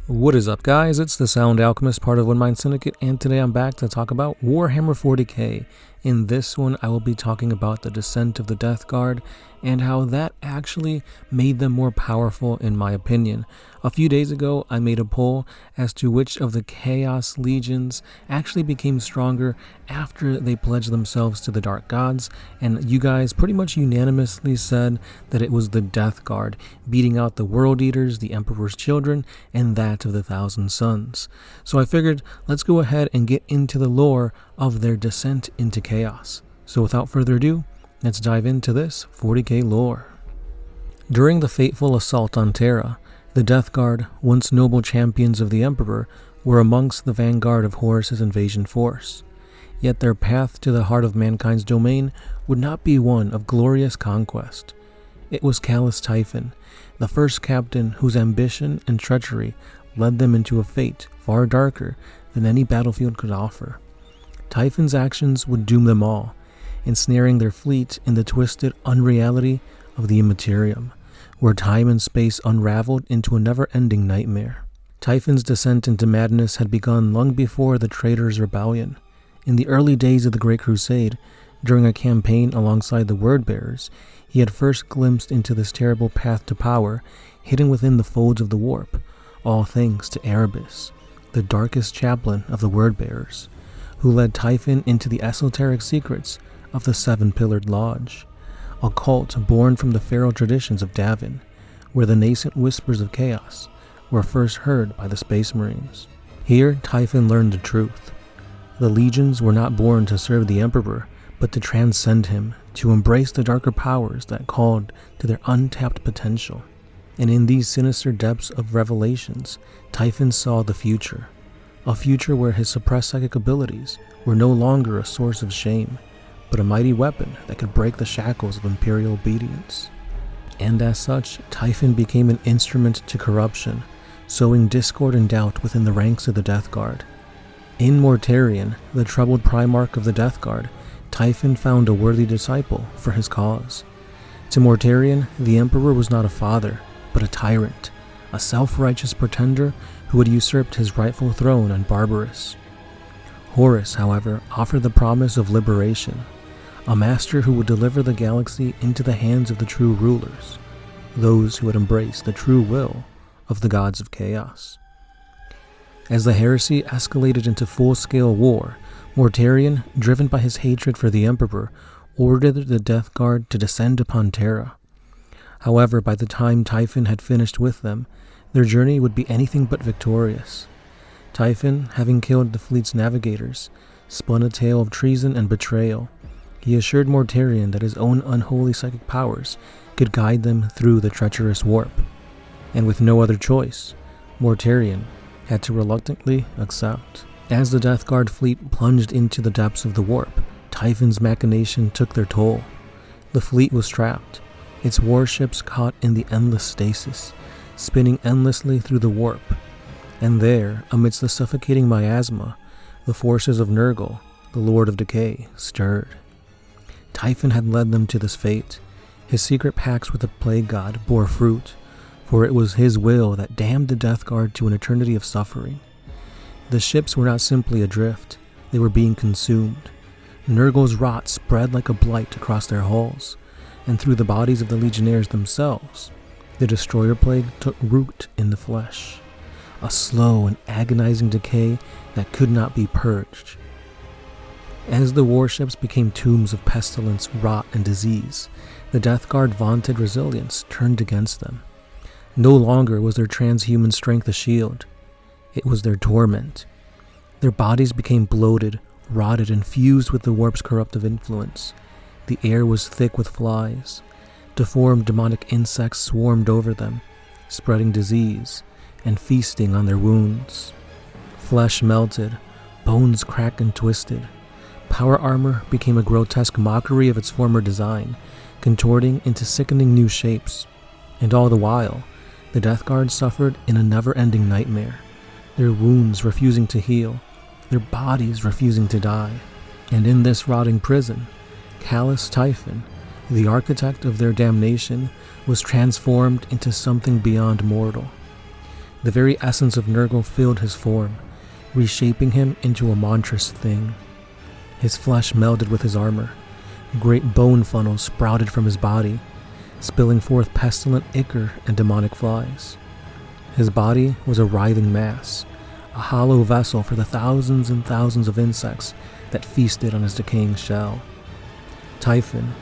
What is up, guys? It's the Sound Alchemist, part of One Mind Syndicate, and today I'm back to talk about Warhammer 40K. In this one, I will be talking about the descent of the Death Guard and how that actually made them more powerful, in my opinion. A few days ago, I made a poll as to which of the Chaos Legions actually became stronger after they pledged themselves to the Dark Gods, and you guys pretty much unanimously said that it was the Death Guard, beating out the World Eaters, the Emperor's Children, and that of the Thousand Sons. So I figured, let's go ahead and get into the lore of their descent into chaos. So without further ado, let's dive into this 40k lore. During the fateful assault on Terra, the Death Guard, once noble champions of the Emperor, were amongst the vanguard of Horus's invasion force. Yet their path to the heart of mankind's domain would not be one of glorious conquest. It was Callous Typhon, the first captain whose ambition and treachery led them into a fate far darker than any battlefield could offer. Typhon's actions would doom them all, ensnaring their fleet in the twisted unreality of the Immaterium, where time and space unraveled into a never-ending nightmare. Typhon's descent into madness had begun long before the Traitors' Rebellion. In the early days of the Great Crusade, during a campaign alongside the Word-Bearers, he had first glimpsed into this terrible path to power, hidden within the folds of the Warp, all thanks to Erebus, the darkest chaplain of the Word-Bearers, who led Typhon into the esoteric secrets of the Seven-Pillared Lodge, a cult born from the feral traditions of Davin, where the nascent whispers of chaos were first heard by the Space Marines. Here, Typhon learned the truth. The legions were not born to serve the Emperor, but to transcend him, to embrace the darker powers that called to their untapped potential. And in these sinister depths of revelations, Typhon saw the future, a future where his suppressed psychic abilities were no longer a source of shame, but a mighty weapon that could break the shackles of imperial obedience. And as such, Typhon became an instrument to corruption, sowing discord and doubt within the ranks of the Death Guard. In Mortarion, the troubled Primarch of the Death Guard, Typhon found a worthy disciple for his cause. To Mortarion, the Emperor was not a father, but a tyrant, a self-righteous pretender who had usurped his rightful throne on Barbarous. Horus, however, offered the promise of liberation, a master who would deliver the galaxy into the hands of the true rulers, those who had embraced the true will of the gods of chaos. As the heresy escalated into full-scale war, Mortarion, driven by his hatred for the Emperor, ordered the Death Guard to descend upon Terra. However, by the time Typhon had finished with them, their journey would be anything but victorious. Typhon, having killed the fleet's navigators, spun a tale of treason and betrayal. He assured Mortarion that his own unholy psychic powers could guide them through the treacherous warp. And with no other choice, Mortarion had to reluctantly accept. As the Death Guard fleet plunged into the depths of the warp, Typhon's machination took their toll. The fleet was trapped, its warships caught in the endless stasis, spinning endlessly through the warp. And there, amidst the suffocating miasma, the forces of Nurgle, the Lord of Decay, stirred. Typhon had led them to this fate. His secret pacts with the Plague God bore fruit, for it was his will that damned the Death Guard to an eternity of suffering. The ships were not simply adrift, they were being consumed. Nurgle's rot spread like a blight across their hulls, and through the bodies of the legionnaires themselves, the Destroyer Plague took root in the flesh, a slow and agonizing decay that could not be purged. As the warships became tombs of pestilence, rot, and disease, the Death Guard vaunted resilience turned against them. No longer was their transhuman strength a shield. It was their torment. Their bodies became bloated, rotted, and fused with the warp's corruptive influence. The air was thick with flies. Deformed demonic insects swarmed over them, spreading disease and feasting on their wounds. Flesh melted, bones cracked and twisted. Power armor became a grotesque mockery of its former design, contorting into sickening new shapes. And all the while, the Death Guard suffered in a never-ending nightmare, their wounds refusing to heal, their bodies refusing to die. And in this rotting prison, Callous Typhon, the architect of their damnation, was transformed into something beyond mortal. The very essence of Nurgle filled his form, reshaping him into a monstrous thing. His flesh melded with his armor. Great bone funnels sprouted from his body, spilling forth pestilent ichor and demonic flies. His body was a writhing mass, a hollow vessel for the thousands and thousands of insects that feasted on his decaying shell. Typhon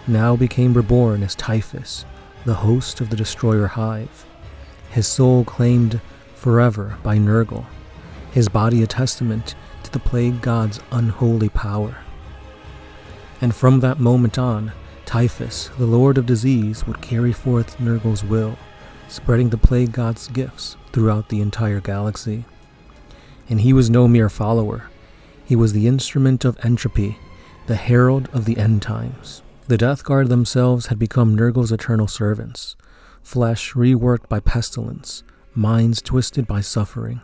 now became reborn as Typhus, the host of the Destroyer Hive, his soul claimed forever by Nurgle, his body a testament to the Plague God's unholy power. And from that moment on, Typhus, the Lord of Disease, would carry forth Nurgle's will, spreading the Plague God's gifts throughout the entire galaxy. And he was no mere follower. He was the instrument of entropy, the herald of the end times. The Death Guard themselves had become Nurgle's eternal servants, flesh reworked by pestilence, minds twisted by suffering.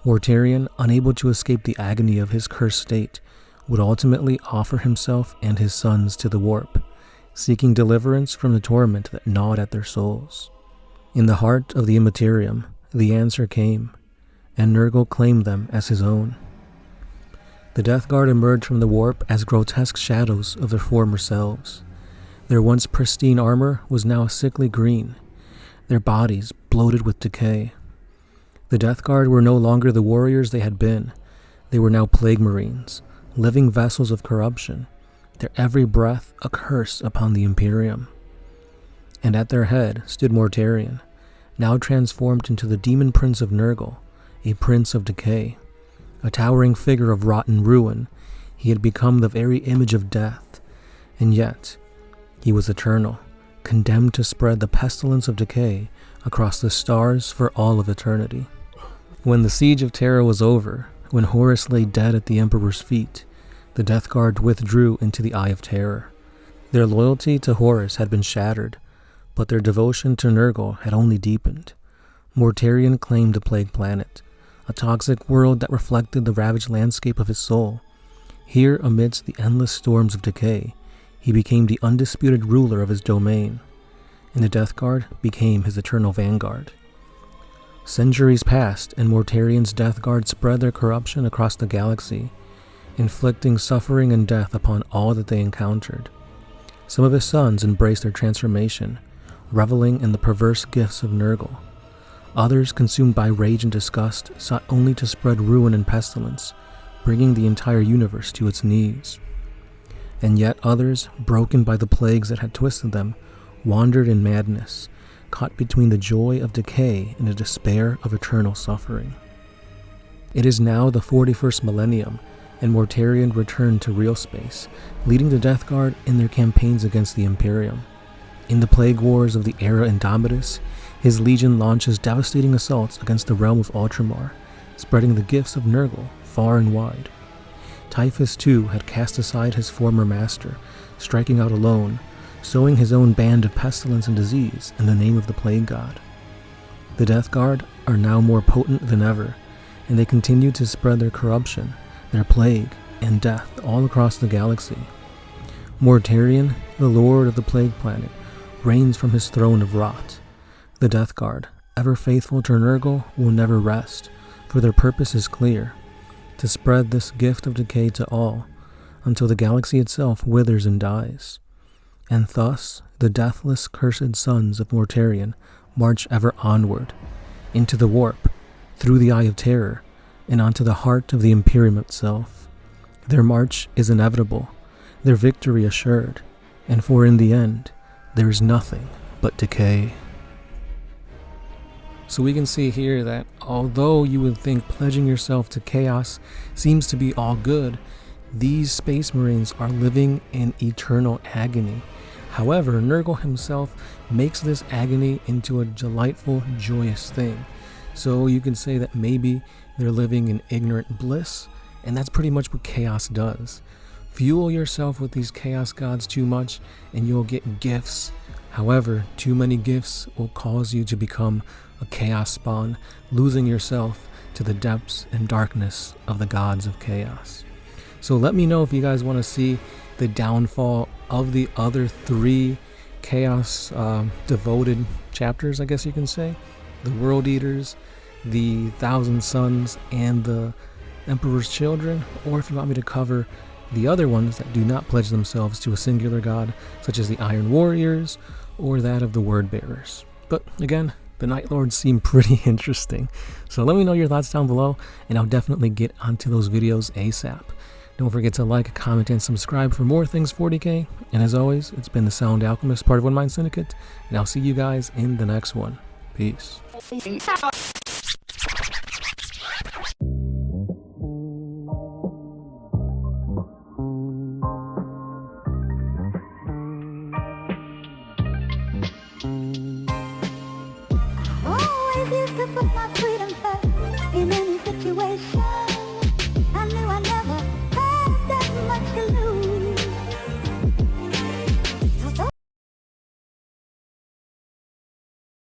Mortarion, unable to escape the agony of his cursed state, would ultimately offer himself and his sons to the warp, seeking deliverance from the torment that gnawed at their souls. In the heart of the Immaterium, the answer came, and Nurgle claimed them as his own. The Death Guard emerged from the warp as grotesque shadows of their former selves. Their once pristine armor was now sickly green, their bodies bloated with decay. The Death Guard were no longer the warriors they had been. They were now plague marines, living vessels of corruption, their every breath a curse upon the Imperium. And at their head stood Mortarion, now transformed into the demon prince of Nurgle, a prince of decay. A towering figure of rotten ruin, he had become the very image of death, and yet he was eternal, condemned to spread the pestilence of decay across the stars for all of eternity. When the siege of Terra was over, when Horus lay dead at the Emperor's feet, the Death Guard withdrew into the Eye of Terror. Their loyalty to Horus had been shattered, but their devotion to Nurgle had only deepened. Mortarion claimed the Plague Planet, a toxic world that reflected the ravaged landscape of his soul. Here, amidst the endless storms of decay, he became the undisputed ruler of his domain, and the Death Guard became his eternal vanguard. Centuries passed, and Mortarion's Death Guard spread their corruption across the galaxy, inflicting suffering and death upon all that they encountered. Some of his sons embraced their transformation, reveling in the perverse gifts of Nurgle. Others, consumed by rage and disgust, sought only to spread ruin and pestilence, bringing the entire universe to its knees. And yet others, broken by the plagues that had twisted them, wandered in madness, caught between the joy of decay and the despair of eternal suffering. It is now the 41st Millennium, and Mortarion returned to real space, leading the Death Guard in their campaigns against the Imperium. In the plague wars of the Era Indomitus, his legion launches devastating assaults against the realm of Ultramar, spreading the gifts of Nurgle far and wide. Typhus too had cast aside his former master, striking out alone, sowing his own band of pestilence and disease in the name of the Plague God. The Death Guard are now more potent than ever, and they continue to spread their corruption, their plague, and death all across the galaxy. Mortarion, the Lord of the Plague Planet, reigns from his throne of rot. The Death Guard, ever faithful to Nurgle, will never rest, for their purpose is clear: to spread this gift of decay to all, until the galaxy itself withers and dies. And thus, the deathless, cursed sons of Mortarion march ever onward, into the warp, through the Eye of Terror, and onto the heart of the Imperium itself. Their march is inevitable, their victory assured, and for in the end, there is nothing but decay. So we can see here that although you would think pledging yourself to chaos seems to be all good, these Space Marines are living in eternal agony. However, Nurgle himself makes this agony into a delightful, joyous thing. So you can say that maybe they're living in ignorant bliss, and that's pretty much what chaos does. Fuel yourself with these chaos gods too much, and you'll get gifts. However, too many gifts will cause you to become a chaos spawn, losing yourself to the depths and darkness of the gods of chaos. So let me know if you guys want to see the downfall of the other 3 chaos devoted chapters, I guess you can say. the World Eaters, the Thousand Sons, and the Emperor's Children, or if you want me to cover the other ones that do not pledge themselves to a singular god, such as the Iron Warriors or that of the Word Bearers. But again, the Night Lords seem pretty interesting. So let me know your thoughts down below, and I'll definitely get onto those videos ASAP. Don't forget to like, comment, and subscribe for more things 40k. And as always, it's been the Sound Alchemist, part of One Mind Syndicate, and I'll see you guys in the next one. Peace. Always used to put my freedom first in any situation.